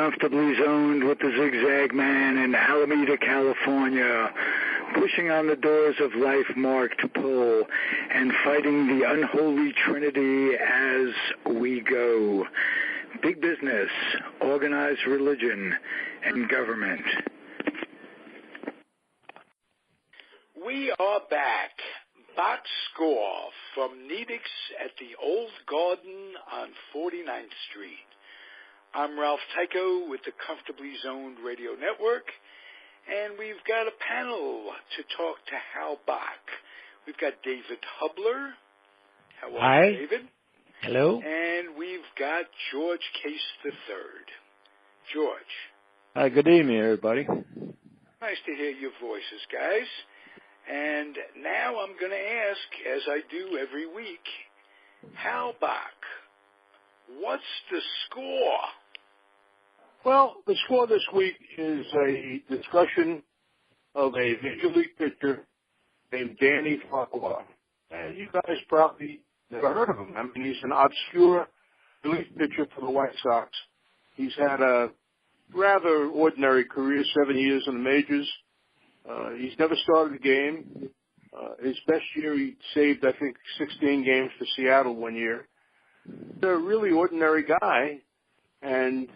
comfortably zoned with the Zigzag Man in Alameda, California, pushing on the doors of life marked pull and fighting the unholy trinity as we go. Big business, organized religion, and government. We are back. Bock score from Nedick's at the Old Garden on 49th Street. I'm Ralph Tyko with the Comfortably Zoned Radio Network, and we've got a panel to talk to Hal Bock. We've got David Hubler. How are you, David? Hello. And we've got George Case III. George. Hi, good evening, everybody. Nice to hear your voices, guys. And now I'm going to ask, as I do every week, Hal Bock, what's the score? Well, the score this week is a discussion of a major league pitcher named Danny Farquhar. And you guys probably never heard of him. I mean, he's an obscure relief pitcher for the White Sox. He's had a rather ordinary career, 7 years in the majors. He's never started a game. His best year, he saved, I think, 16 games for Seattle one year. He's a really ordinary guy, and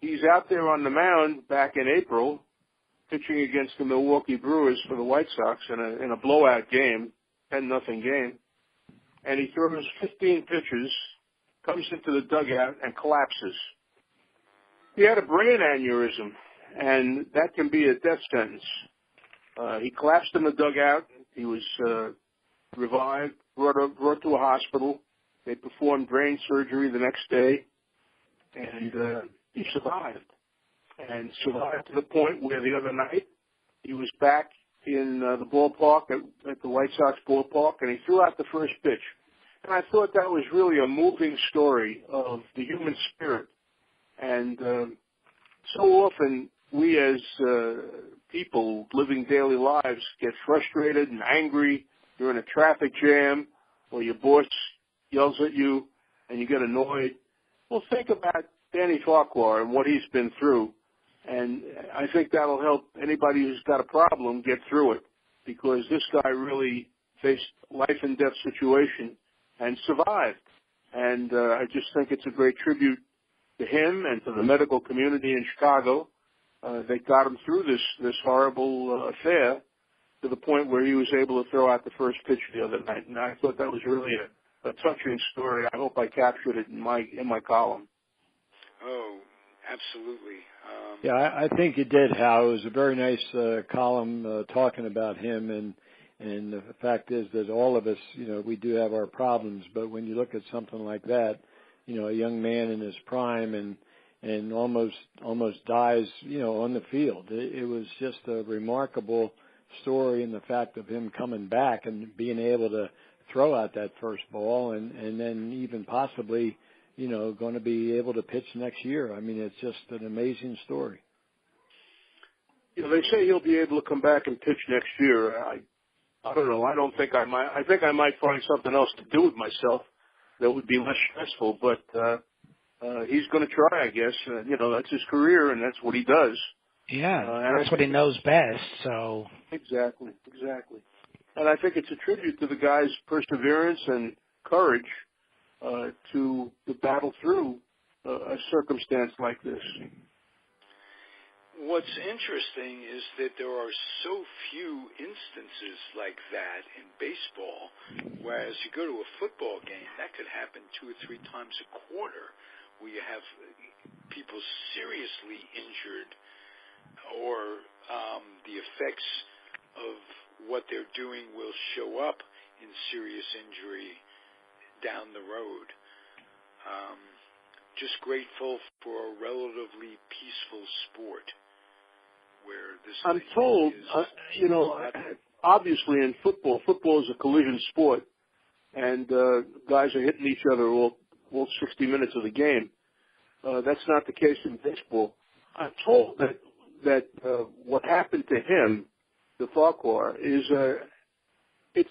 he's out there on the mound back in April, pitching against the Milwaukee Brewers for the White Sox in a blowout game, 10-0 game. And he throws 15 pitches, comes into the dugout, and collapses. He had a brain aneurysm, and that can be a death sentence. He collapsed in the dugout. He was revived, brought to a hospital. They performed brain surgery the next day, and he survived. And survived to the point where the other night he was back in the ballpark at the White Sox ballpark, and he threw out the first pitch. And I thought that was really a moving story of the human spirit. And so often we as people living daily lives get frustrated and angry. You're in a traffic jam, or your boss yells at you, and you get annoyed. Well, think about Danny Farquhar and what he's been through, and I think that'll help anybody who's got a problem get through it, because this guy really faced life and death situation and survived. And I just think it's a great tribute to him and to the medical community in Chicago. They got him through this horrible affair to the point where he was able to throw out the first pitch the other night. And I thought that was really a touching story. I hope I captured it in my column. Oh, absolutely. Yeah, I think you did, Hal. It was a very nice column talking about him, and the fact is that all of us, we do have our problems, but when you look at something like that, a young man in his prime and almost dies, on the field. It was just a remarkable story in the fact of him coming back and being able to throw out that first ball and then even possibly, going to be able to pitch next year. I mean, it's just an amazing story. They say he'll be able to come back and pitch next year. I don't know. I don't think I might. I think I might find something else to do with myself that would be less stressful, but he's going to try, I guess. That's his career, and that's what he does. Yeah, that's what he knows best. So Exactly. And I think it's a tribute to the guy's perseverance and courage to battle through a circumstance like this. What's interesting is that there are so few instances like that in baseball, whereas you go to a football game, that could happen 2 or 3 times a quarter, where you have people seriously injured or the effects of what they're doing will show up in serious injury down the road. Just grateful for a relatively peaceful sport where this. I'm told, obviously in football is a collision sport, and guys are hitting each other all 60 minutes of the game. That's not the case in baseball. I'm told that what happened to him, the Farquhar, is it's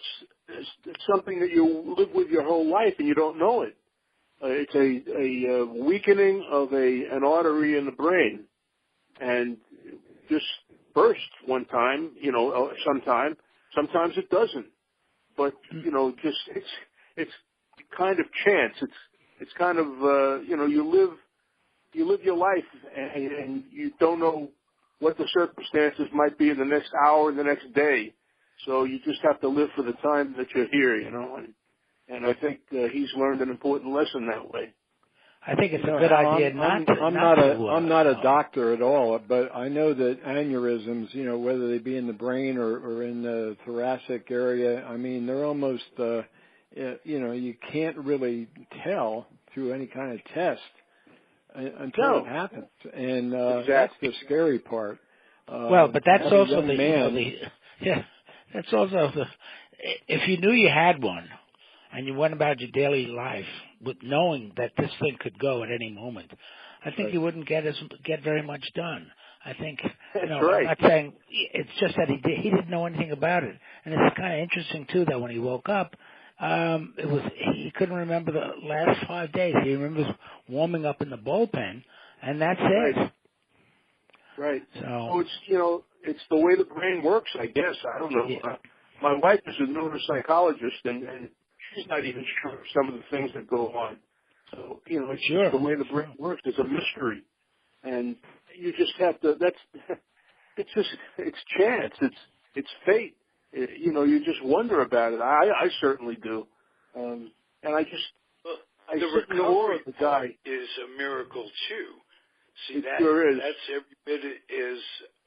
something that you live with your whole life and you don't know it. It's a weakening of an artery in the brain, and just bursts one time, sometimes it doesn't. But, just, it's kind of chance. It's kind of, you live your life and you don't know what the circumstances might be in the next hour, the next day. So you just have to live for the time that you're here, and I think he's learned an important lesson that way. I think it's a good idea I'm not a doctor at all, but I know that aneurysms, whether they be in the brain or in the thoracic area, I mean, they're almost, you can't really tell through any kind of test until it happens. And that's the scary part. Well, but that's also that's also if you knew you had one, and you went about your daily life with knowing that this thing could go at any moment, I think you wouldn't get very much done. I think, I'm not saying, it's just that he didn't know anything about it. And it's kind of interesting, too, that when he woke up, he couldn't remember the last 5 days. He remembers warming up in the bullpen, and that's it. Right. So it's the way the brain works, I guess. I don't know. Yeah. My wife is a neuropsychologist, and she's not even sure of some of the things that go on. So, it's just the way the brain works. It's a mystery. And you just have to, it's chance. It's fate. You just wonder about it. I certainly do. And I the recovery of the guy is a miracle too. See, that's every bit as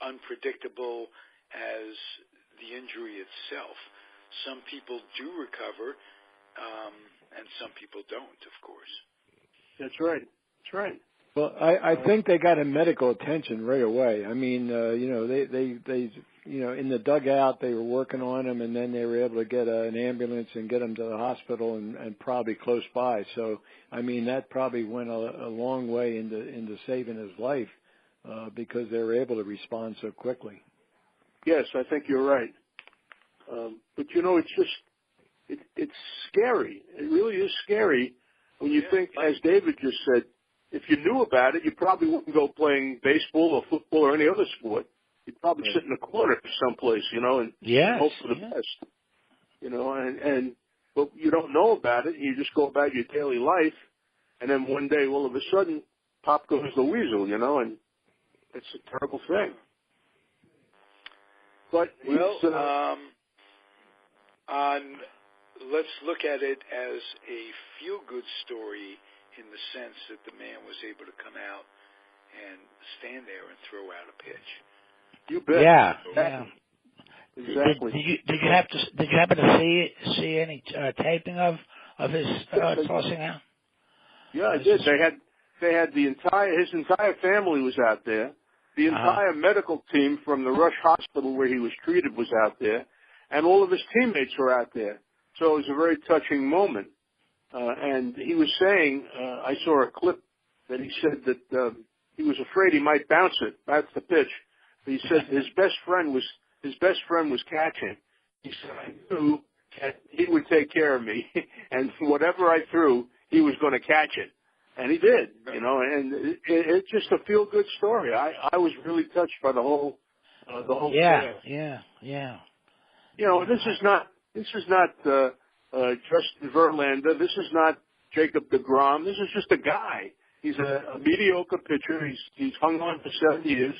unpredictable as the injury itself. Some people do recover, and some people don't, of course. That's right. That's right. Well, I think they got him medical attention right away. I mean, they in the dugout they were working on him, and then they were able to get an ambulance and get him to the hospital and probably close by. So, I mean, that probably went a long way into saving his life because they were able to respond so quickly. Yes, I think you're right. But it's just it's scary. It really is scary when you think, as David just said, if you knew about it, you probably wouldn't go playing baseball or football or any other sport. You'd probably sit in a corner someplace, and hope for the best. But you don't know about it. You just go about your daily life, and then one day, all of a sudden, pop goes the weasel, and it's a terrible thing. But let's look at it as a feel-good story in the sense that the man was able to come out and stand there and throw out a pitch. You bet. Yeah. Exactly. Did you happen to see any taping of his tossing out? Yeah, I did. They had his entire family was out there. The entire medical team from the Rush Hospital where he was treated was out there, and all of his teammates were out there. So it was a very touching moment. And he was saying, I saw a clip that he said that he was afraid he might bounce the pitch. But he said his best friend was catching. He said, I knew that he would take care of me, and whatever I threw, he was going to catch it. And he did, and it's just a feel-good story. I was really touched by the whole Yeah. This is not Justin Verlander. This is not Jacob deGrom. This is just a guy. He's a mediocre pitcher. He's hung on for 7 years.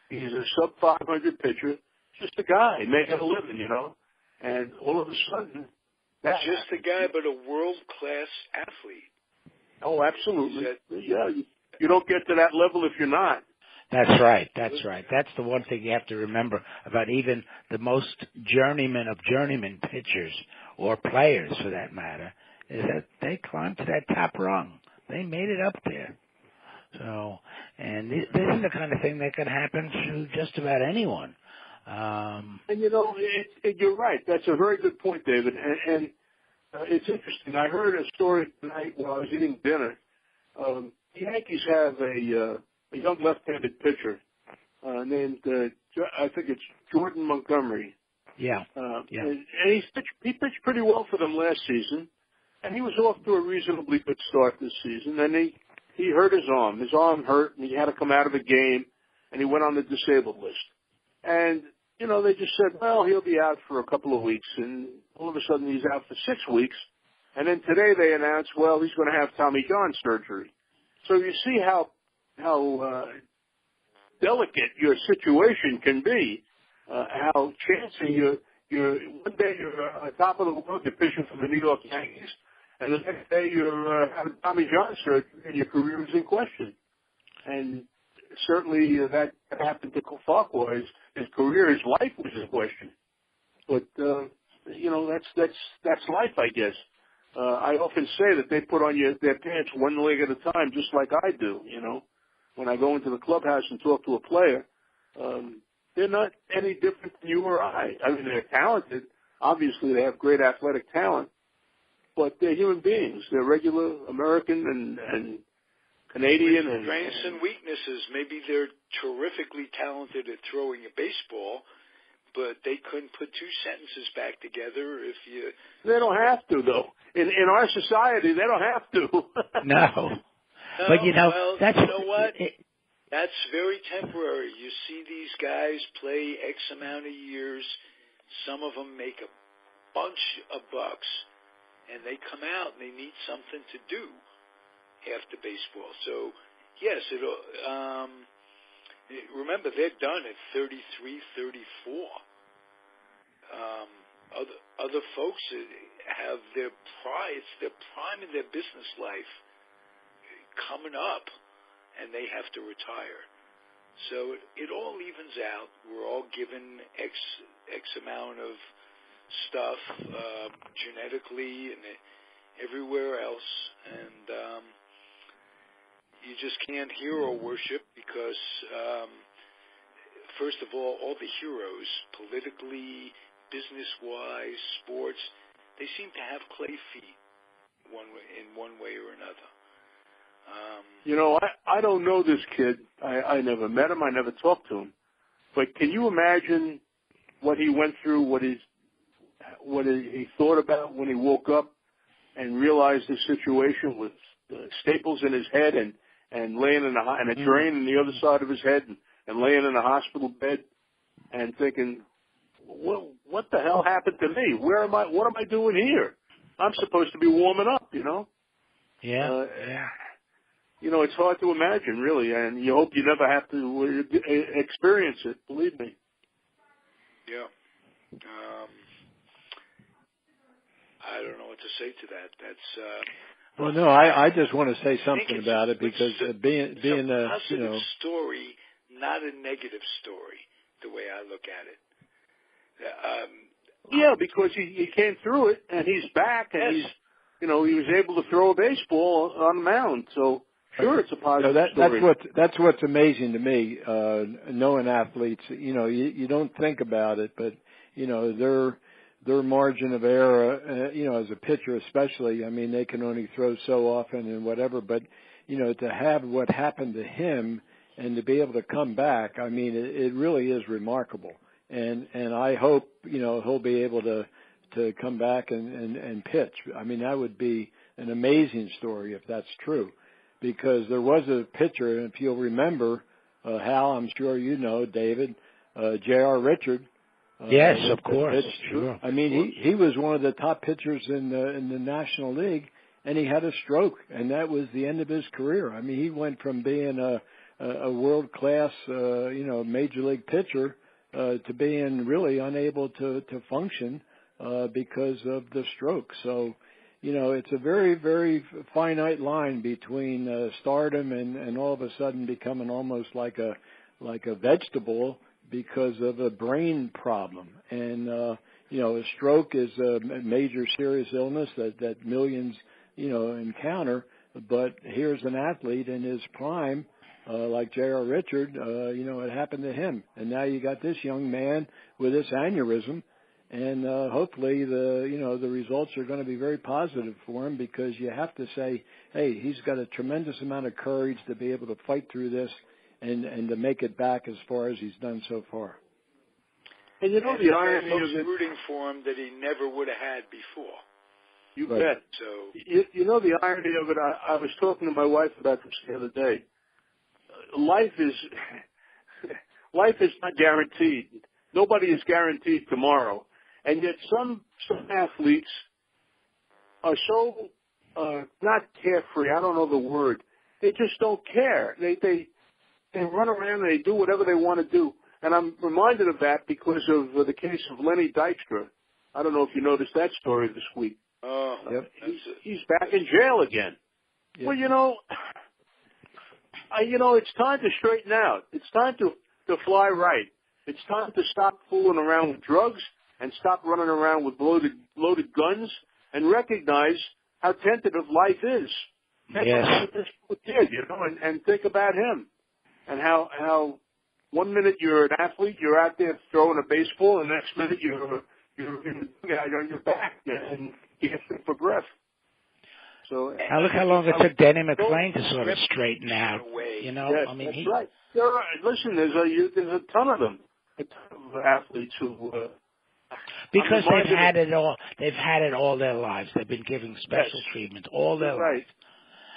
He's a sub-500 pitcher. Just a guy making a living, And all of a sudden, that's just a guy, but a world-class athlete. Oh, absolutely. Yeah, you don't get to that level if you're not. That's right. That's the one thing you have to remember about even the most journeyman of journeyman pitchers or players, for that matter, is that they climbed to that top rung. They made it up there. So, and this is the kind of thing that can happen to just about anyone. And you're right. That's a very good point, David. And it's interesting. I heard a story tonight while I was eating dinner. The Yankees have a young left-handed pitcher named, I think it's Jordan Montgomery. Yeah. And he pitched pretty well for them last season. And he was off to a reasonably good start this season. And he hurt his arm. His arm hurt, and he had to come out of the game, and he went on the disabled list. And, you know, they just said, well, he'll be out for a couple of weeks. And all of a sudden he's out for 6 weeks. And then today they announced, well, he's going to have Tommy John surgery. So you see how delicate your situation can be, how chancy you're one day you're on top of the world, you're pitching for the New York Yankees, and the next day you're having Tommy John surgery and your career is in question. And certainly that happened to Farquhar. His career, his life was in question. But, you know, that's life, I guess. I often say that they put on their pants one leg at a time, just like I do, you know. When I go into the clubhouse and talk to a player, they're not any different than you or I. I mean, they're talented. Obviously, they have great athletic talent, but they're human beings. They're regular American and Canadian. With strengths and weaknesses. Maybe they're terrifically talented at throwing a baseball, but they couldn't put two sentences back together if you... They don't have to, though. In our society, they don't have to. No. But, you know, well, that's... You know what? That's very temporary. You see these guys play X amount of years. Some of them make a bunch of bucks, and they come out and they need something to do after baseball. So, yes, remember, they're done at 33, 34. Other folks have their pride. It's their prime in their business life coming up, and they have to retire. So it all evens out. We're all given X amount of stuff genetically and everywhere else, and you just can't hero worship because, first of all the heroes, politically, business-wise, sports, they seem to have clay feet in one way or another. You know, I don't know this kid. I never met him. I never talked to him. But can you imagine what he went through, what he thought about when he woke up and realized his situation with staples in his head and laying in a drain on the other side of his head and laying in a hospital bed and thinking, well, what the hell happened to me? Where am I? What am I doing here? I'm supposed to be warming up, you know? Yeah. You know, it's hard to imagine, really, and you hope you never have to experience it, believe me. Yeah. I don't know what to say to that. That's... well, no, I just want to say something about it because being a positive story, not a negative story, the way I look at it. Yeah, because he came through it, and he's back, and yes. he was able to throw a baseball on the mound, so... Sure, it's a positive story. That's what's amazing to me, knowing athletes. You know, you don't think about it, but you know their margin of error. You know, as a pitcher especially, I mean, they can only throw so often and whatever. But you know, to have what happened to him and to be able to come back, I mean, it really is remarkable. And I hope he'll be able to come back and pitch. I mean, that would be an amazing story if that's true. Because there was a pitcher, and if you'll remember, Hal, I'm sure you know, David, J.R. Richard. Yes, of course. Sure. I mean, he was one of the top pitchers in the National League, and he had a stroke, and that was the end of his career. I mean, he went from being a world-class, major league pitcher to being really unable to function because of the stroke. So, it's a very, very finite line between stardom and all of a sudden becoming almost like a vegetable because of a brain problem. And a stroke is a major serious illness that millions encounter. But here's an athlete in his prime, like J.R. Richard. It happened to him, and now you got this young man with this aneurysm. And hopefully the results are going to be very positive for him, because you have to say, hey, he's got a tremendous amount of courage to be able to fight through this and to make it back as far as he's done so far. And the irony of rooting for him that he never would have had before. You Right. bet. So You know the irony of it. I was talking to my wife about this the other day. Life is not guaranteed. Nobody is guaranteed tomorrow, and yet some athletes are so not carefree. I don't know the word. They just don't care. They run around and they do whatever they want to do. And I'm reminded of that because of the case of Lenny Dykstra. I don't know if you noticed that story this week. Yep. He's back in jail again. Yep. Well, it's time to straighten out. It's time to fly right. It's time to stop fooling around with drugs and stop running around with loaded guns and recognize how tentative life is. Yes. This kid, and think about him and how 1 minute you're an athlete, you're out there throwing a baseball, and the next minute you're on your back and gasping for breath. So now look how long it took Denny McClain to sort of straighten out. Yes, I mean, that's right. You're right. Listen, there's a ton of them, a ton of athletes who. Because they've had it all. They've had it all their lives. They've been giving special treatment all their lives.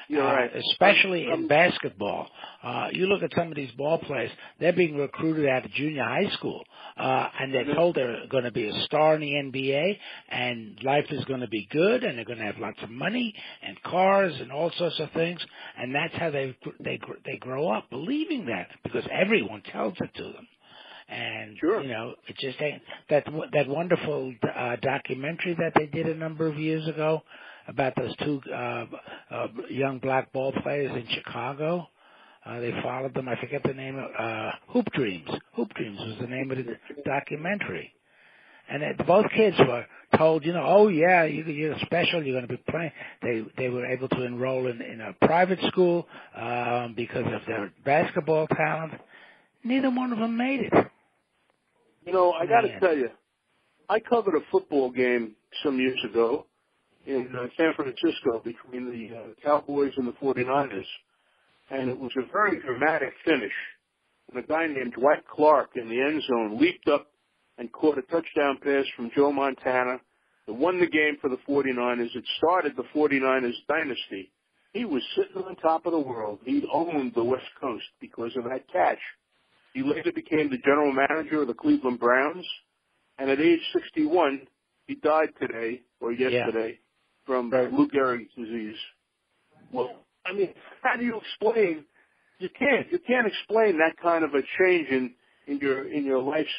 You're right. Especially in basketball. You look at some of these ball players, they're being recruited out of junior high school, and they're told they're going to be a star in the NBA, and life is going to be good, and they're going to have lots of money and cars and all sorts of things, and that's how they grow up believing that, because everyone tells it to them. And, sure. It just ain't that wonderful documentary that they did a number of years ago about those two young black ball players in Chicago. They followed them. I forget the name of Hoop Dreams. Hoop Dreams was the name of the documentary. And both kids were told, oh yeah, you're special. You're going to be playing. They were able to enroll in a private school because of their basketball talent. Neither one of them made it. I got to tell you, I covered a football game some years ago in San Francisco between the Cowboys and the 49ers. And it was a very dramatic finish. And a guy named Dwight Clark in the end zone leaped up and caught a touchdown pass from Joe Montana that won the game for the 49ers. It started the 49ers dynasty. He was sitting on top of the world. He owned the West Coast because of that catch. He later became the general manager of the Cleveland Browns. And at age 61, he died today, or yesterday, from Lou Gehrig's disease. Well, I mean, how do you explain? You can't explain that kind of a change in your life's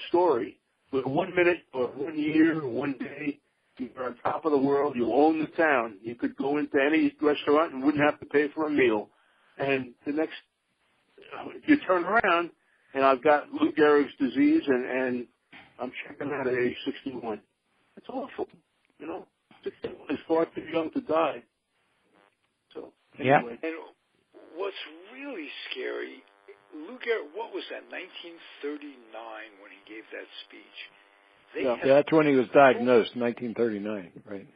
story. With 1 minute or 1 year or 1 day, you're on top of the world. You own the town. You could go into any restaurant and wouldn't have to pay for a meal. And the next, you turn around, and I've got Lou Gehrig's disease, and I'm checking out at age 61. It's awful, 61 is far too young to die. So, anyway. And what's really scary, Lou Gehrig, what was that, 1939 when he gave that speech? That's when he was diagnosed, 1939, right?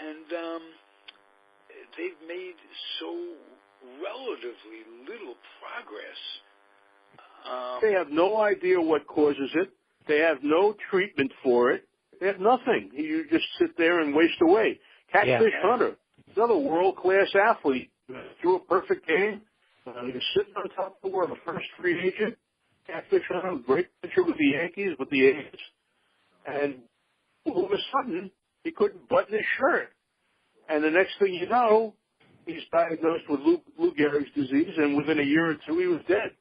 And they've made so relatively little progress. They have no idea what causes it. They have no treatment for it. They have nothing. You just sit there and waste away. Catfish Hunter, another world-class athlete, threw a perfect game. He was sitting on top of the world, the first free agent. Catfish Hunter, great pitcher with the Yankees, with the A's. And all of a sudden, he couldn't button his shirt. And the next thing you know, he's diagnosed with Lou Gehrig's disease, and within a year or two, he was dead.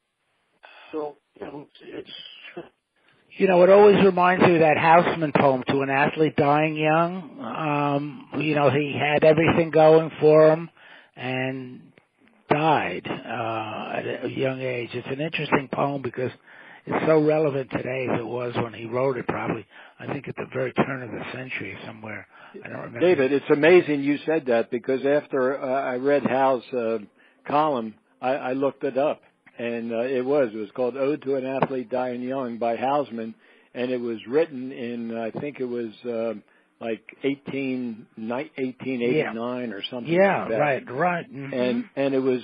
So, it's... It always reminds me of that Houseman poem, To an Athlete Dying Young. He had everything going for him and died at a young age. It's an interesting poem because it's so relevant today as it was when he wrote it, probably, I think at the very turn of the century somewhere. I don't remember. David, it's amazing you said that because after I read Hal's column, I looked it up. And it was called Ode to an Athlete Dying Young by Hausman, and it was written in, I think it was like 1889 or something like that. Right. Mm-hmm. And it was,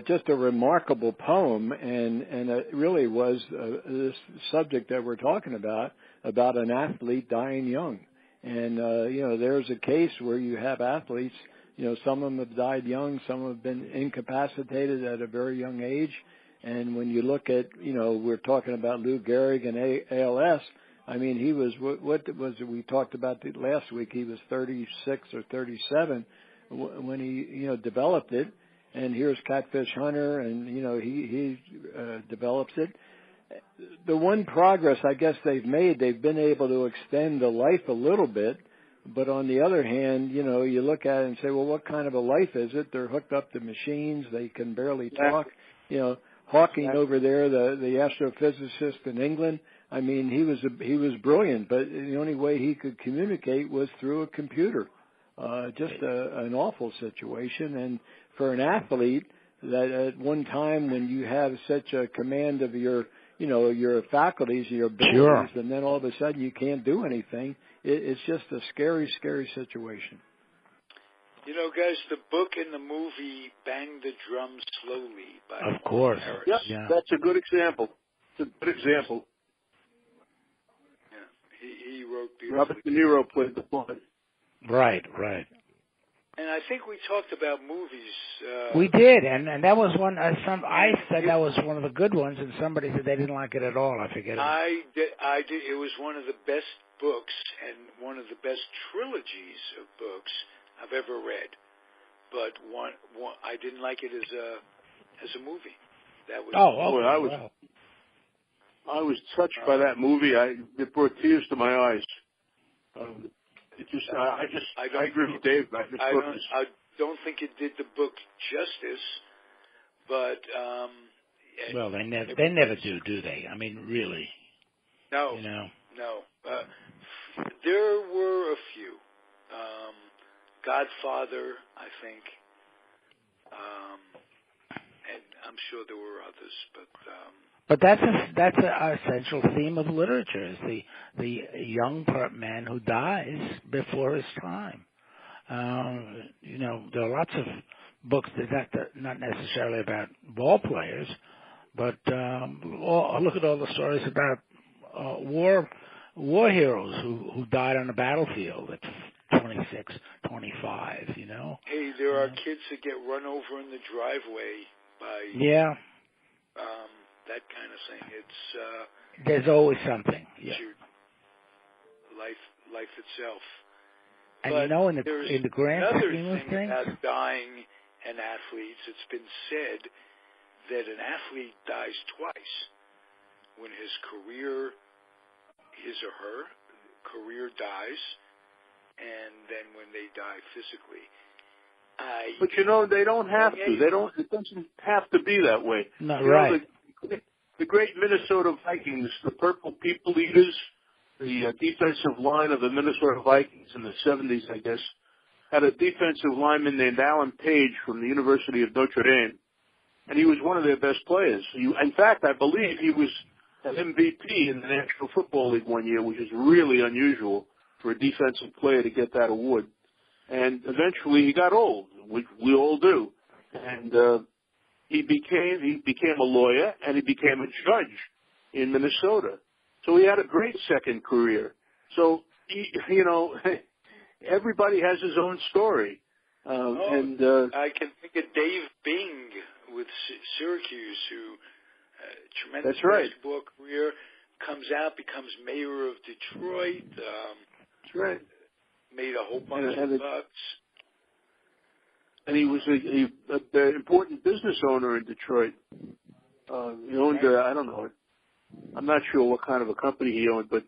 just a remarkable poem, and it really was this subject that we're talking about an athlete dying young. And, there's a case where you have athletes, some of them have died young, some have been incapacitated at a very young age. And when you look at, we're talking about Lou Gehrig and ALS, I mean, he was, what was it we talked about last week? He was 36 or 37 when he, developed it. And here's Catfish Hunter, and, he develops it. The one progress I guess they've made, they've been able to extend the life a little bit. But on the other hand, you look at it and say, well, what kind of a life is it? They're hooked up to machines. They can barely talk. Hawking over there, the astrophysicist in England, I mean, he was brilliant, but the only way he could communicate was through a computer. Just an awful situation. And for an athlete, that at one time when you have such a command of your faculties, your abilities, sure. and then all of a sudden you can't do anything, it's just a scary, scary situation. Guys, the book and the movie Bang the Drum Slowly by Of course. Yep, yeah. That's a good example. It's a good example. Yeah, he wrote beautifully. Robert De Niro played the part. Right. And I think we talked about movies. We did, and that was one. I said that was one of the good ones, and somebody said they didn't like it at all. I forget. I did. It was one of the best books and one of the best trilogies of books I've ever read. But one I didn't like it as a movie. That was I was touched by that movie. It brought tears to my eyes. I agree with Dave. I don't think it did the book justice, but well, they never do they? I mean, really? No, no. There were a few. Godfather, I think, and I'm sure there were others, but that's a central theme of literature: is the young man who dies before his time. There are lots of books that not necessarily about ball players, but look at all the stories about war heroes who died on the battlefield at 26, 25. Hey, there are kids that get run over in the driveway by that kind of thing. It's there's always something. Yeah. Life itself. And but in the grand scheme of things, about dying and athletes, it's been said that an athlete dies twice: when his or her career dies, and then when they die physically. But they don't have to. It doesn't have to be that way. Not right. The great Minnesota Vikings, the Purple People Eaters, the defensive line of the Minnesota Vikings in the 70s, I guess, had a defensive lineman named Alan Page from the University of Notre Dame, and he was one of their best players. In fact, I believe he was an MVP in the National Football League one year, which is really unusual for a defensive player to get that award. And eventually he got old, which we all do. And he became a lawyer, and he became a judge in Minnesota. So he had a great second career. So, everybody has his own story. I can think of Dave Bing with Syracuse, who tremendous basketball career, comes out, becomes mayor of Detroit. That's right. Made a whole bunch of bucks. And he was an important business owner in Detroit. He owned, I don't know, I'm not sure what kind of a company he owned, but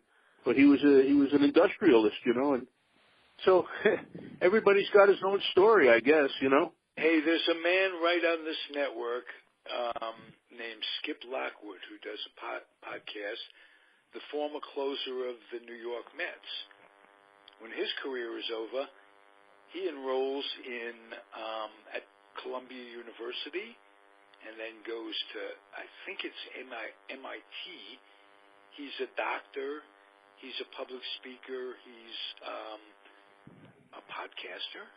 he was an industrialist, and so everybody's got his own story, I guess, Hey, there's a man right on this network named Skip Lockwood who does a podcast, the former closer of the New York Mets. When his career is over, he enrolls in at Columbia University and then goes to, I think it's MIT. He's a doctor. He's a public speaker. He's a podcaster.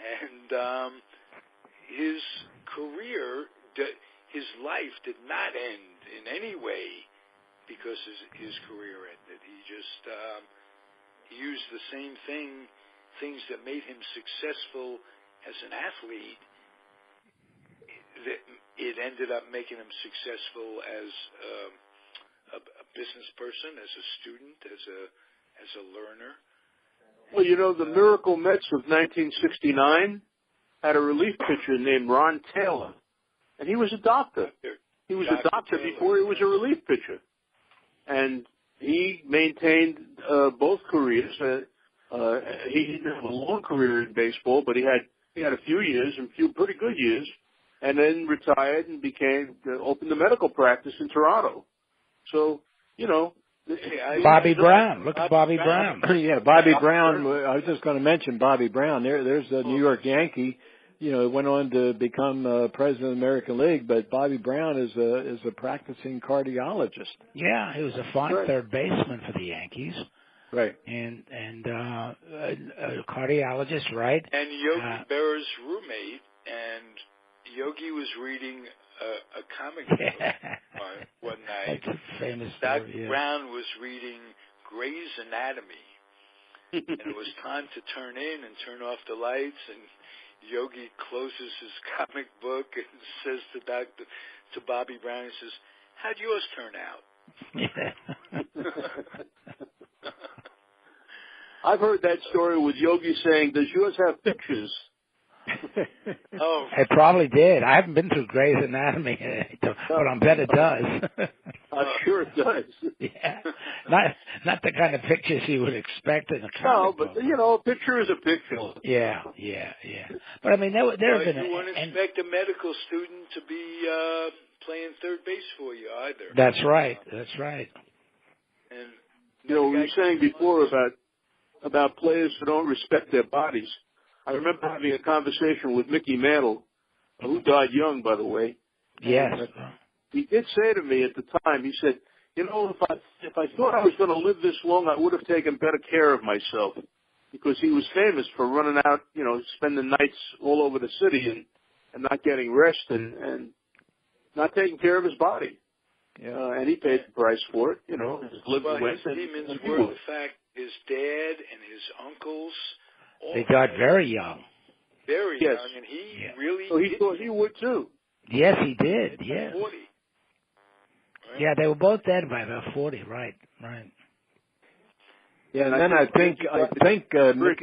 And his career, his life did not end in any way because his career ended. He just used the same things that made him successful as an athlete, that it ended up making him successful as a business person, as a student, as a learner. Well, you know, the Miracle Mets of 1969 had a relief pitcher named Ron Taylor, and he was a doctor. He was a doctor before he was a relief pitcher, and he maintained both careers. He didn't have a long career in baseball, but he had a few years, and few pretty good years, and then retired and opened a medical practice in Toronto. So, you know. Bobby Brown. Look at Bobby Brown. Yeah, Bobby Brown. I was just going to mention Bobby Brown. There's a New York Yankee. You know, went on to become president of the American League, but Bobby Brown is a practicing cardiologist. Yeah, he was a fine third baseman for the Yankees. Right. And a cardiologist, right? And Yogi Berra's roommate, and Yogi was reading a comic book one night. That's a famous Doc story, yeah. Brown was reading Grey's Anatomy, and it was time to turn in and turn off the lights, and Yogi closes his comic book and says to Bobby Brown, he says, "How'd yours turn out?" I've heard that story with Yogi saying, "Does yours have pictures?" Oh, it probably did. I haven't been through Grey's Anatomy, but I bet it does. I'm sure it does. Yeah, not the kind of pictures you would expect in a comic No, but book. you know, a picture is a picture. Yeah. But I mean, there have been. You wouldn't expect a medical student to be playing third base for you either. That's right. And you know, we were saying before about players who don't respect their bodies. I remember having a conversation with Mickey Mantle, who died young, by the way. Yes. He did say to me at the time, he said, "You know, if I thought I was going to live this long, I would have taken better care of myself," because he was famous for running out, you know, spending nights all over the city and not getting rest and not taking care of his body. Yeah. And he paid the price for it, you know. His liver went. His demons were the fact his dad and his uncles. They died very young. Very young, and he really. So he thought he would too. Yes, he did. Yes. 40. Right? Yeah, they were both dead by about 40. Right. Yeah, and then I think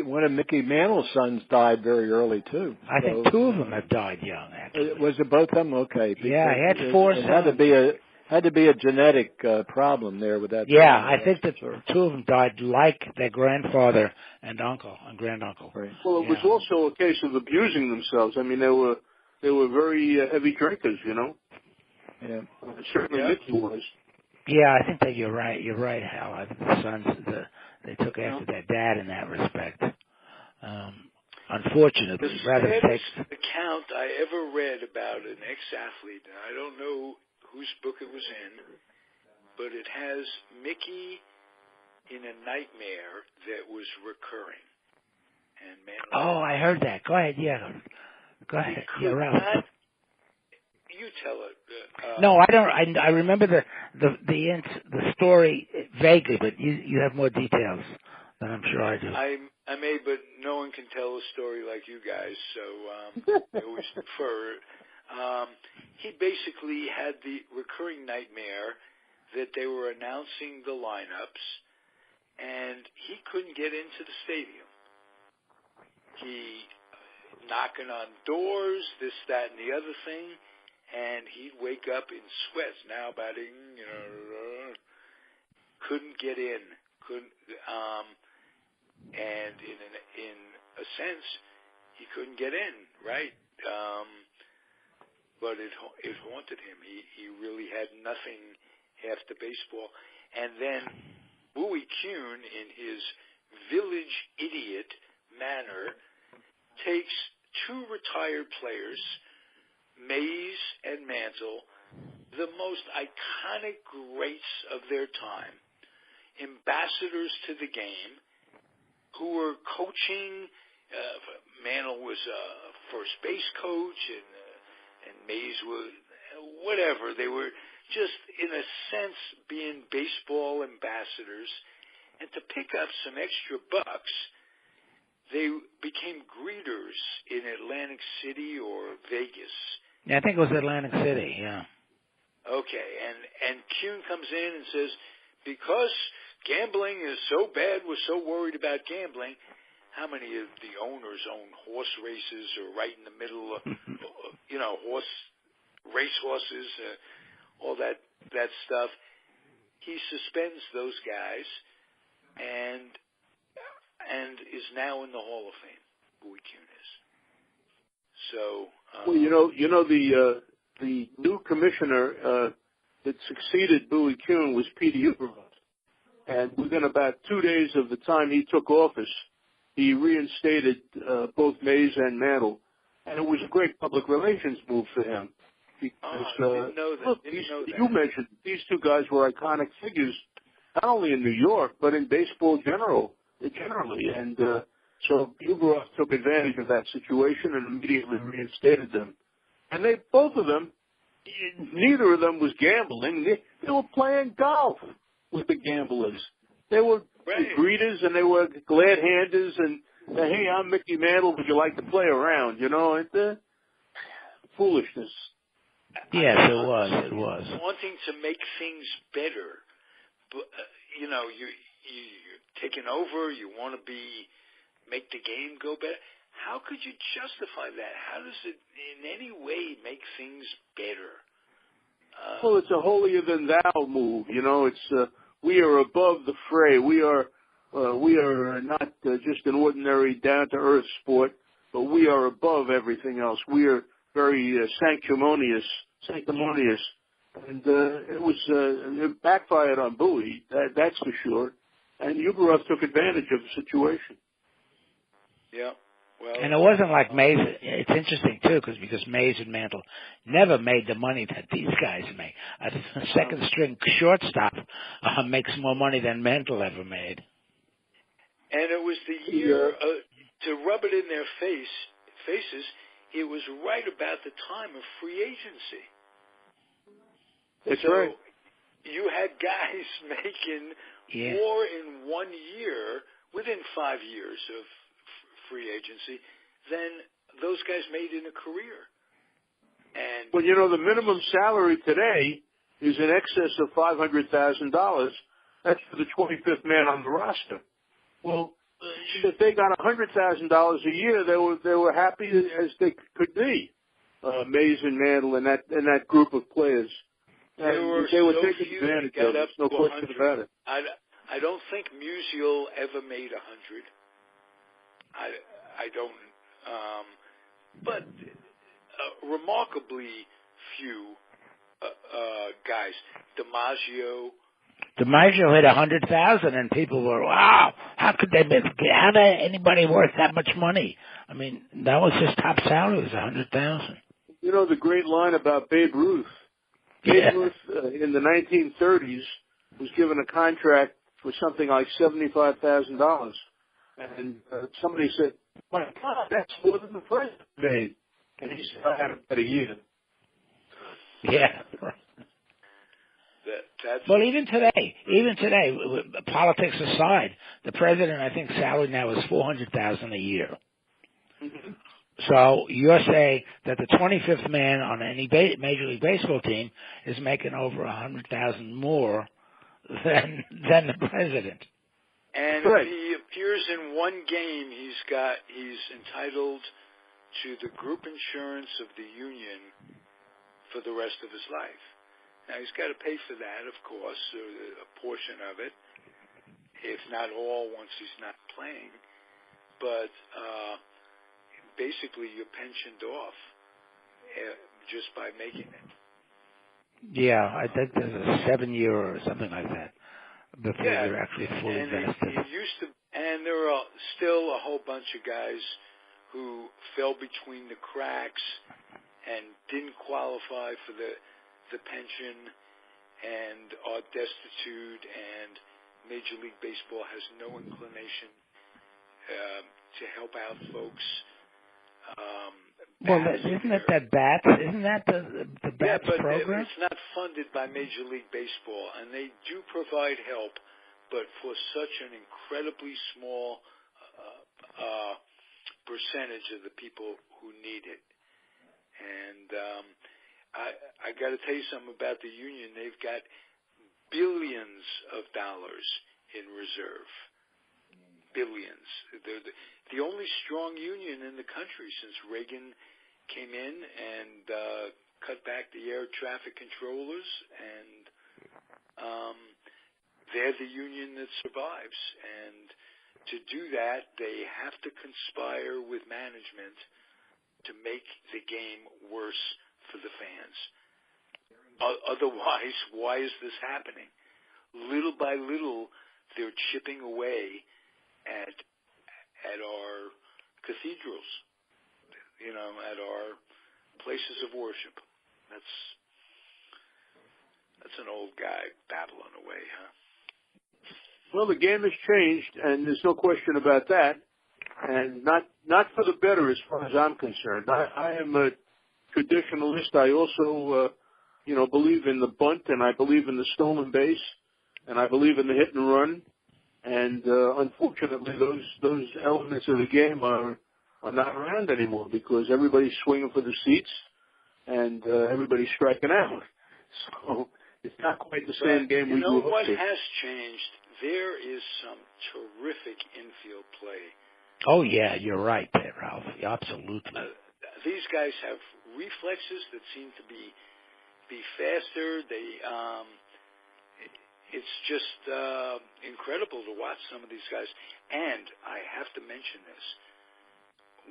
one of Mickey Mantle's sons died very early too. I think two of them have died young. Actually, was it both of them? Okay. Yeah, he had four sons. Had to be a genetic problem there with that. Yeah, I think that two of them died like their grandfather and granduncle. Right. Well, it was also a case of abusing themselves. I mean, they were very heavy drinkers, you know. Yeah. Certainly Mickey was. Yeah, I think that you're right. You're right, Hal. I think the sons they took after their dad in that respect. Unfortunately, the saddest account I ever read about an ex-athlete, and I don't know whose book it was in, but it has Mickey in a nightmare that was recurring. And man, I heard that. Go ahead. Yeah. Go ahead. You're right. You tell it. No, I don't. I remember the story vaguely, but you have more details than I'm sure I do. I may, but no one can tell a story like you guys, so I always defer. He basically had the recurring nightmare that they were announcing the lineups, and he couldn't get into the stadium. He knocking on doors, this, that, and the other thing, and he'd wake up in sweats, now batting, couldn't get in, and in a sense, he couldn't get in, right? But it haunted him. He really had nothing after baseball. And then Bowie Kuhn, in his village idiot manner, takes two retired players, Mays and Mantle, the most iconic greats of their time, ambassadors to the game, who were coaching. Mantle was a first base coach, and Mays was whatever. They were just, in a sense, being baseball ambassadors, And to pick up some extra bucks, they became greeters in Atlantic City or Vegas. Yeah, I think it was Atlantic City, yeah. Okay, and Kuhn comes in and says, because gambling is so bad, we're so worried about gambling. How many of the owners own horse races or right in the middle of, race horses, all that stuff? He suspends those guys and is now in the Hall of Fame. Bowie Kuhn is. So, the new commissioner that succeeded Bowie Kuhn was Peter Ueberroth. And within about 2 days of the time he took office, he reinstated both Mays and Mantle. And it was a great public relations move for him. Because, I didn't know that. You mentioned these two guys were iconic figures, not only in New York, but in baseball generally. And so Ueberroth took advantage of that situation and immediately reinstated them. And both of them, neither of them was gambling. They were playing golf with the gamblers. They were greeters and they were glad-handers and, hey, I'm Mickey Mantle, would you like to play around? Foolishness. Yes, it was. Wanting to make things better. But, you're taking over, you want to make the game go better. How could you justify that? How does it in any way make things better? Well, it's a holier than thou move. It's we are above the fray. We are not just an ordinary down to earth sport, but we are above everything else. We are very sanctimonious, and it backfired on Bowie. That's for sure. And Ueberroth took advantage of the situation. Yeah. Well, and it wasn't like Mays. It's interesting, too, because Mays and Mantle never made the money that these guys make. A second-string shortstop makes more money than Mantle ever made. And it was the year, to rub it in their faces, it was right about the time of free agency. That's right. You had guys making more in 1 year, within 5 years of free agency, than those guys made in a career. And the minimum salary today is in excess of $500,000. That's for the 25th man on the roster. Well, if they got $100,000 a year, they were happy as they could be. Mays and Mantle and that group of players. They were taking advantage of it. No question about it. I don't think Musial ever made 100. I don't. But remarkably few guys. DiMaggio hit 100,000, and people were, wow, how did anybody worth that much money? I mean, that was his top salary, was 100,000. The great line about Babe Ruth. Babe Ruth in the 1930s was given a contract for something like $75,000. And somebody said, my God, that's more than the president made. And he said, I had about a year. Yeah. Well, even today, politics aside, the president, I think, salary now is $400,000 a year. Mm-hmm. So you're saying that the 25th man on any Major League Baseball team is making over $100,000 more than the president. And if he appears in one game, he's entitled to the group insurance of the union for the rest of his life. Now, he's got to pay for that, of course, a portion of it, if not all, once he's not playing. But basically, you're pensioned off just by making it. Yeah, I think there's a 7-year or something like that before you're actually fully vested. And there are still a whole bunch of guys who fell between the cracks and didn't qualify for the pension and are destitute, and Major League Baseball has no inclination to help out folks. Isn't it that BATS? Isn't that the BATS program? It's not funded by Major League Baseball, and they do provide help, but for such an incredibly small percentage of the people who need it. And I got to tell you something about the union. They've got billions of dollars in reserve. Billions. They're the only strong union in the country since Reagan came in and cut back the air traffic controllers, and they're the union that survives. And to do that, they have to conspire with management to make the game worse for the fans. Otherwise, why is this happening? Little by little, they're chipping away at our cathedrals, at our places of worship. That's an old guy babbling away, huh? Well, the game has changed, and there's no question about that, and not for the better as far as I'm concerned. I am a traditionalist. I also, believe in the bunt, and I believe in the stolen base, and I believe in the hit and run. And unfortunately, those elements of the game are not around anymore because everybody's swinging for the seats and everybody's striking out. So it's not quite the same game we grew up what to. has changed? There is some terrific infield play. Oh, yeah, you're right there, Ralph. Absolutely. These guys have reflexes that seem to be faster. It's just incredible to watch some of these guys. And I have to mention this.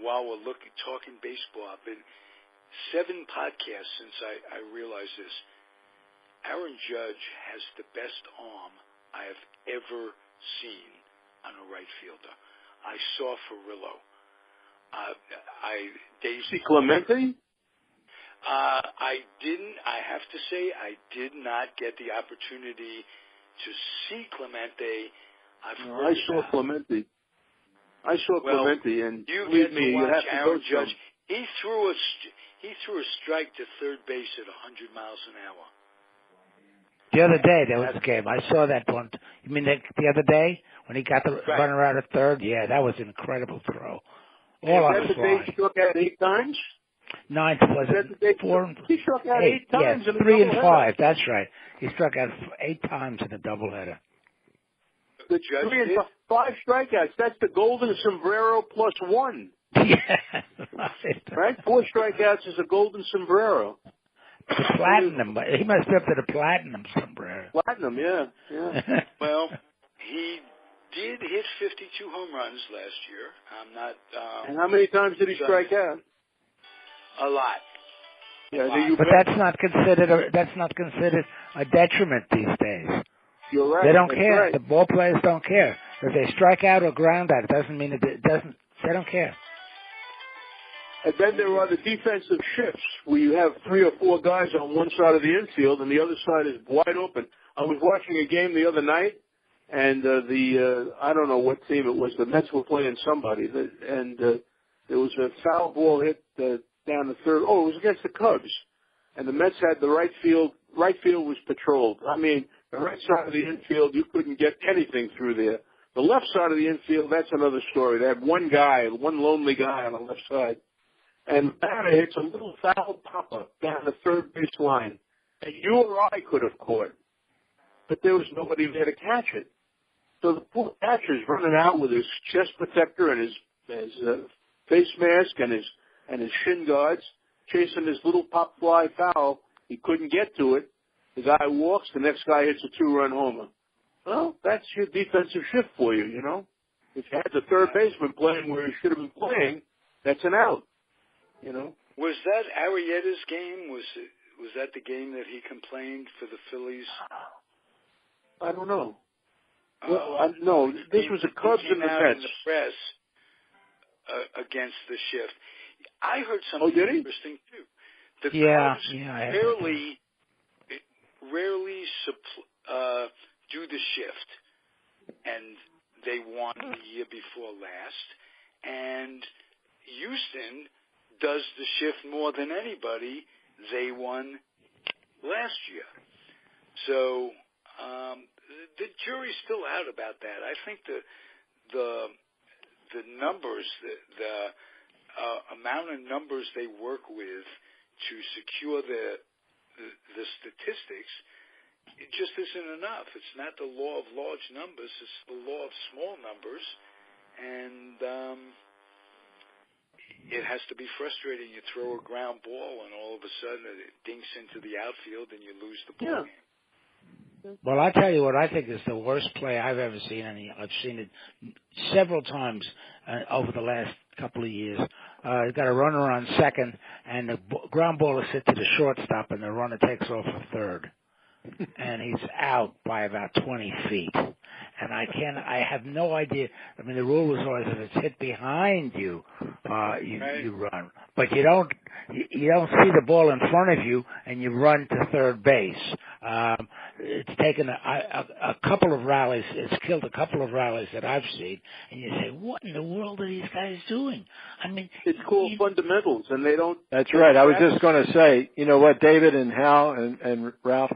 While we're talking baseball, I've been 7 podcasts since I realized this. Aaron Judge has the best arm I have ever seen on a right fielder. I saw Furillo. See Clemente? I didn't. I have to say, I did not get the opportunity to see Clemente. I saw Clemente. Clemente, and you believe get me, to watch you have to Aaron go Judge. He threw a strike to third base at 100 miles an hour. The other day there was a game. I saw that one. You mean the other day when he got the runner out at third? Yeah, that was an incredible throw. All on the fly. He struck out 8 times? 9 was it? 4 He struck out 8 times. Yes, 3 and 5. That's right. He struck out 8 times in a doubleheader. The 3 and 5 strikeouts. That's the golden sombrero plus 1. Yeah, right. 4 strikeouts is a golden sombrero. The platinum. He must be up to the platinum sombrero. Platinum, yeah. Well, he did hit 52 home runs last year. I'm not. And how many times did he strike out? A lot. Yeah, but that's not considered a detriment these days. You're right. They don't care. Right. The ball players don't care if they strike out or ground out. It doesn't mean it doesn't. They don't care. And then there are the defensive shifts where you have 3 or 4 guys on one side of the infield and the other side is wide open. I was watching a game the other night, and I don't know what team it was. The Mets were playing somebody, and there was a foul ball hit down the third. Oh, it was against the Cubs, and the Mets had the right field. Right field was patrolled. I mean, the right side of the infield, you couldn't get anything through there. The left side of the infield, that's another story. They had one lonely guy on the left side. And the batter hits a little foul pop-up down the third base line. And you or I could have caught. But there was nobody there to catch it. So the poor catcher's running out with his chest protector and his face mask and his shin guards, chasing this little pop fly foul. He couldn't get to it. The guy walks, the next guy hits a 2-run homer. Well, that's your defensive shift for you, you know. If you had the third baseman playing where he should have been playing, that's an out. You know. Was that Arrieta's game? Was that the game that he complained for the Phillies? I don't know. Well, no, this was the Cubs and the Mets. In the press against the shift. I heard something interesting too. The Cubs rarely do the shift, and they won the year before last. And Houston does the shift more than anybody. They won last year. So the jury's still out about that. I think the numbers, the amount of numbers they work with to secure the statistics, it just isn't enough. It's not the law of large numbers; it's the law of small numbers, and it has to be frustrating. You throw a ground ball, and all of a sudden it dinks into the outfield, and you lose the ball game. Well, I tell you what I think is the worst play I've ever seen, and I've seen it several times over the last couple of years. You've got a runner on second, and the ground ball is hit to the shortstop, and the runner takes off for third. And he's out by about 20 feet. And I have no idea. I mean, the rule was always if it's hit behind you, you run. But you don't see the ball in front of you, and you run to third base. It's taken a couple of rallies. It's killed a couple of rallies that I've seen. And you say, what in the world are these guys doing? I mean, it's called fundamentals, and they don't. That's right. I was just going to say, you know what, David and Hal and Ralph,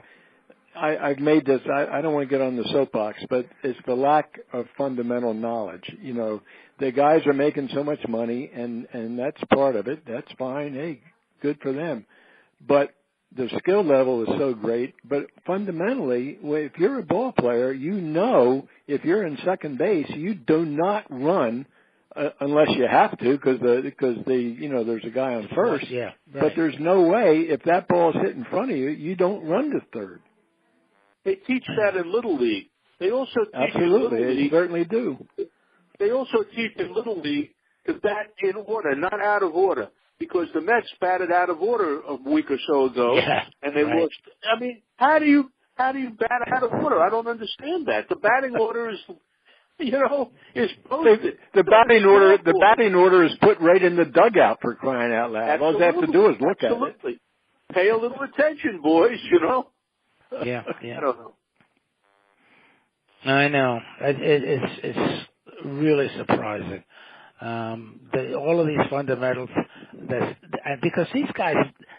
I've made this, I don't want to get on the soapbox, but it's the lack of fundamental knowledge. You know, the guys are making so much money, and that's part of it. That's fine. Hey, good for them. But the skill level is so great. But fundamentally, if you're a ball player, you know if you're in second base, you do not run unless you have to, because there's a guy on first. Yeah, right. But there's no way, if that ball is hit in front of you, you don't run to third. They teach that in Little League. They also teach Absolutely, in Little League, they certainly do. They also teach in Little League to bat in order, not out of order, because the Mets batted out of order a week or so ago, and they lost. I mean, how do you bat out of order? I don't understand that. The batting order is, is posted. The batting order is put right in the dugout, for crying out loud. Absolutely. All they have to do is look at it. Pay a little attention, boys. Yeah. I don't know. I know. It's really surprising. All of these fundamentals, because these guys,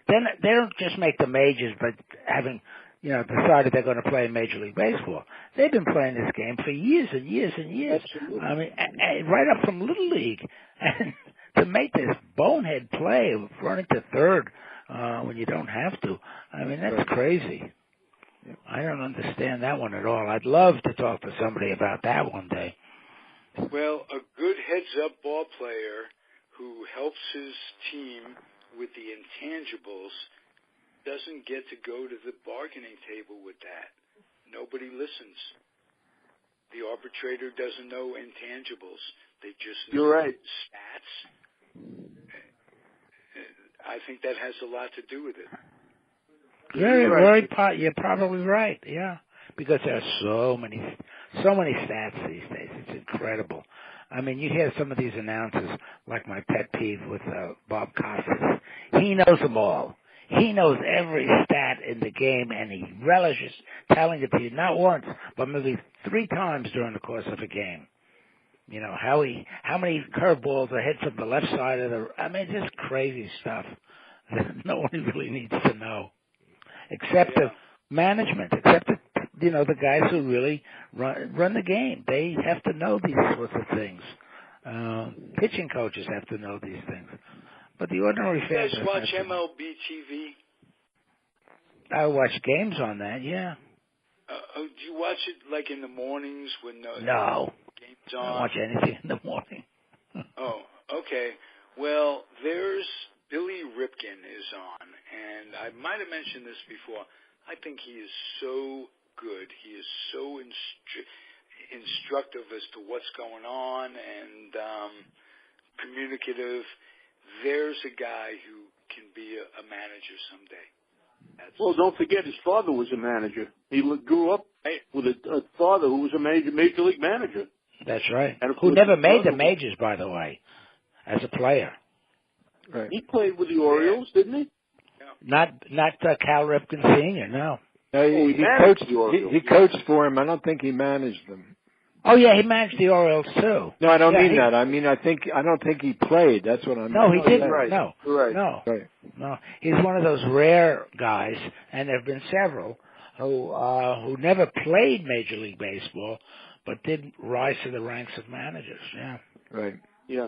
they don't just make the majors, but having decided they're going to play Major League Baseball. They've been playing this game for years and years and years. Absolutely. I mean, right up from Little League, and to make this bonehead play of running to third when you don't have to, I mean, that's crazy. I don't understand that one at all. I'd love to talk to somebody about that one day. Well, a good heads-up ball player who helps his team with the intangibles doesn't get to go to the bargaining table with that. Nobody listens. The arbitrator doesn't know intangibles. They just know stats. I think that has a lot to do with it. You're probably right. Yeah, because there are so many stats these days. It's incredible. I mean, you hear some of these announcers, like my pet peeve with Bob Costas. He knows them all. He knows every stat in the game, and he relishes telling it to you not once, but maybe 3 times during the course of a game. How many curveballs are hit from the left side of the. I mean, just crazy stuff that no one really needs to know. Except the management, except the guys who really run the game. They have to know these sorts of things. Pitching coaches have to know these things. But the ordinary fans... You guys watch MLB TV? I watch games on that, yeah. Do you watch it like in the mornings when no game's on? I don't watch anything in the morning. Oh, okay. Well, there's Billy Ripken is on, and I might have mentioned this before. I think he is so good. He is so instructive as to what's going on and communicative. There's a guy who can be a manager someday. Well, don't forget his father was a manager. He grew up with a father who was a major league manager. That's right. And who never made the majors, by the way, as a player. Right. He played with the Orioles, didn't he? Yeah. Not Cal Ripken Sr., no. No, he coached for him. I don't think he managed them. Oh yeah, he managed the Orioles too. No, I don't mean that. I mean, I don't think he played. That's what I'm. No, he didn't. Right. No, right. No, right. No. He's one of those rare guys, and there have been several who never played Major League Baseball, but did rise to the ranks of managers. Yeah. Right. Yeah.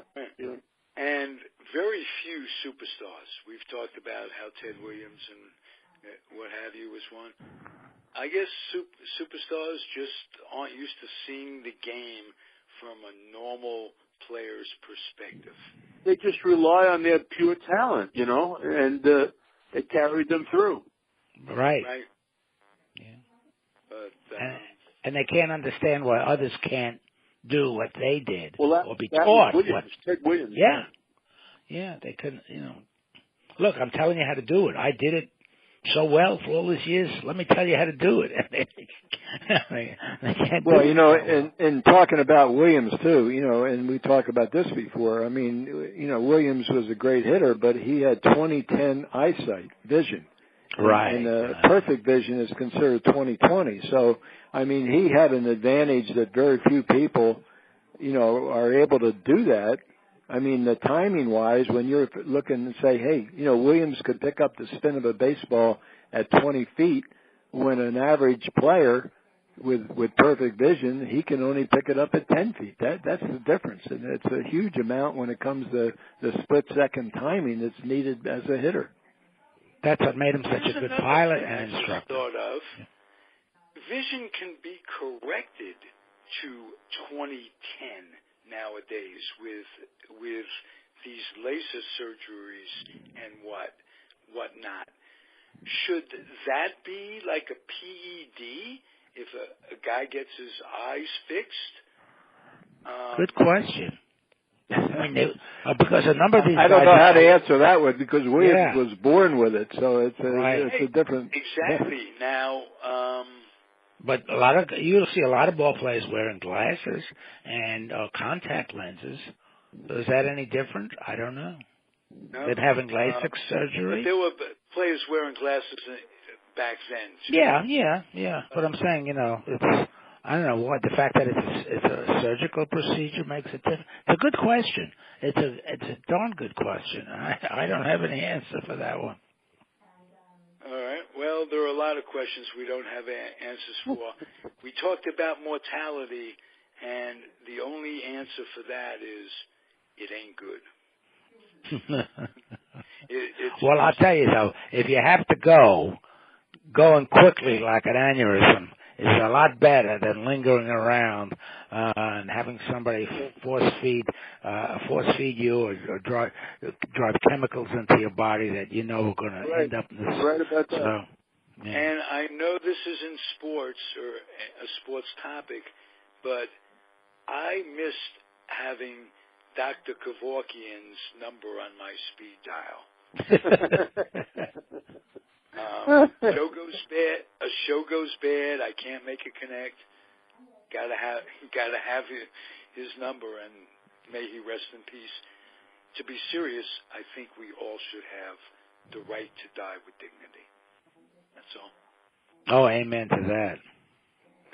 And very few superstars. We've talked about how Ted Williams and what have you was one. I guess superstars just aren't used to seeing the game from a normal player's perspective. They just rely on their pure talent, and it carried them through. Right. Yeah. But, and they can't understand why others can't do what they did or be that taught. Ted Williams. Yeah. Yeah, they couldn't, Look, I'm telling you how to do it. I did it so well for all these years. Let me tell you how to do it. They can't well, do it. and talking about Williams too, and we talked about this before. I mean, Williams was a great hitter, but he had 20/10 eyesight, vision. Right. And perfect vision is considered 20/20. So, I mean, he had an advantage that very few people, are able to do that. I mean, the timing-wise, when you're looking and say, hey, Williams could pick up the spin of a baseball at 20 feet, when an average player with perfect vision, he can only pick it up at 10 feet. That's the difference, and it's a huge amount when it comes to the split-second timing that's needed as a hitter. That's what made him such a good pilot and instructor. Thought of. Vision can be corrected to 20/10 nowadays with these laser surgeries and whatnot. Should that be like a PED if a guy gets his eyes fixed? Good question. I mean, because a number of these I don't know how to answer that one because Williams was born with it, so it's a different. Exactly. Now, but you'll see a lot of ball players wearing glasses and contact lenses. So is that any different? I don't know. No. They're having LASIK surgery. But there were players wearing glasses back then. Yeah. But I'm saying, it's. I don't know what the fact that it's a surgical procedure makes it different. It's a good question. It's a darn good question. I don't have any answer for that one. All right. Well, there are a lot of questions we don't have answers for. We talked about mortality, and the only answer for that is it ain't good. Well, I'll tell you though, if you have to going quickly like an aneurysm is a lot better than lingering around and having somebody force feed you or drive chemicals into your body that are going to end up in this. Right about that. So, yeah. And I know this isn't sports or a sports topic, but I missed having Dr. Kevorkian's number on my speed dial. A show goes bad. I can't make it connect. Gotta have his number, and may he rest in peace. To be serious, I think we all should have the right to die with dignity. That's all. Oh, amen to that.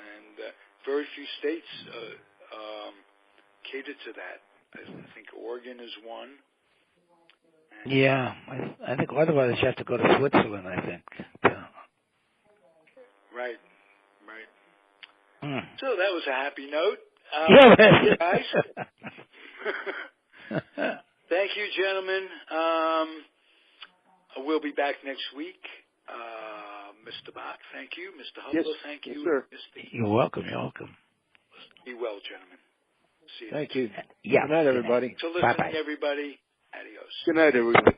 And very few states cater to that. I think Oregon is one. Yeah, I think otherwise you have to go to Switzerland, I think. Right. So that was a happy note. Guys. Thank you, gentlemen. We'll be back next week. Mr. Bock, thank you. Mr. Hubler, thank you. Yes, sir. You're welcome. Be well, gentlemen. See you. Thank you. Yeah. Good night, everybody. So listening, Bye-bye. everybody. Adios. Good night, everybody.